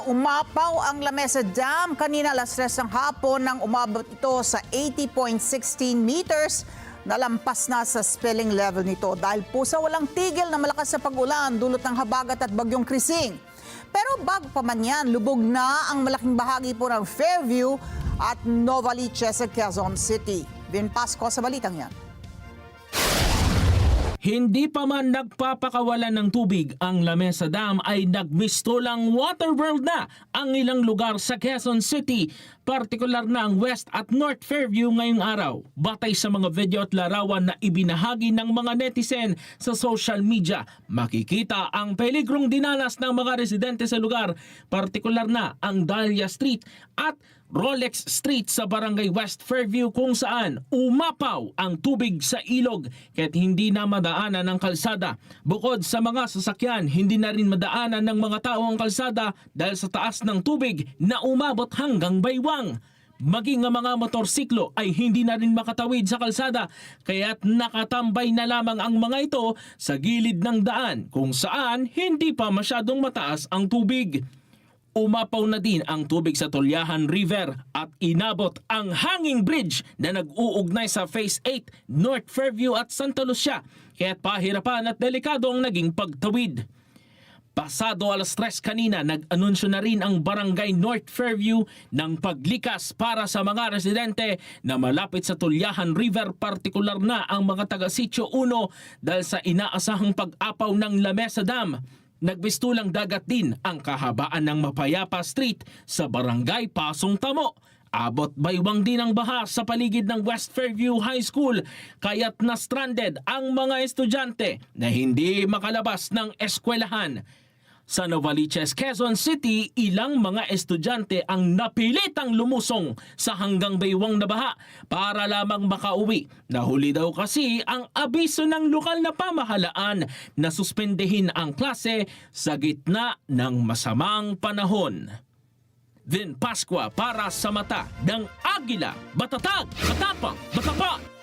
Umapaw ang Lamesa Dam kanina alas 3 ng hapon nang umabot ito sa 80.16 meters. Nalampas na sa spilling level nito dahil po sa walang tigil na malakas sa pag-ulan dulot ng habagat at bagyong Krising. Pero bago pa man yan, lubog na ang malaking bahagi po ng Fairview at Novaliches sa Quezon City. Vin Pasco sa balitang yan. Hindi pa man nagpapakawalan ng tubig ang Lamesa Dam ay nagmistulang Waterworld na ang ilang lugar sa Quezon City, partikular na ang West at North Fairview ngayong araw. Batay sa mga video at larawan na ibinahagi ng mga netizen sa social media, makikita ang peligrong dinanas ng mga residente sa lugar, partikular na ang Dahlia Street at Rolex Street sa Barangay West Fairview kung saan umapaw ang tubig sa ilog kahit hindi na madaanan ng kalsada. Bukod sa mga sasakyan, hindi na rin madaanan ng mga tao ang kalsada dahil sa taas ng tubig na umabot hanggang baywang. Maging ang mga motorsiklo ay hindi na rin makatawid sa kalsada kaya't nakatambay na lamang ang mga ito sa gilid ng daan kung saan hindi pa masyadong mataas ang tubig. Umapaw na din ang tubig sa Tolyahan River at inabot ang hanging bridge na nag-uugnay sa Phase 8, North Fairview at Santa Lucia, kaya't pahirapan at delikado ang naging pagtawid. Pasado alas 3 kanina, nag-anunsyo na rin ang Barangay North Fairview ng paglikas para sa mga residente na malapit sa Tolyahan River, partikular na ang mga taga-Sitio 1 dahil sa inaasahang pag-apaw ng Lamesa Dam. Nagbistulang dagat din ang kahabaan ng Mapayapa Street sa Barangay Pasong Tamo. Abot baywang din ang baha sa paligid ng West Fairview High School kaya't na-stranded ang mga estudyante na hindi makalabas ng eskwelahan. Sa Novaliches, Quezon City, ilang mga estudyante ang napilitang lumusong sa hanggang baywang na baha para lamang makauwi. Nahuli daw kasi ang abiso ng lokal na pamahalaan na suspendehin ang klase sa gitna ng masamang panahon. Vin Pasqua para sa mata ng Agila, matatag, matapang, matapa.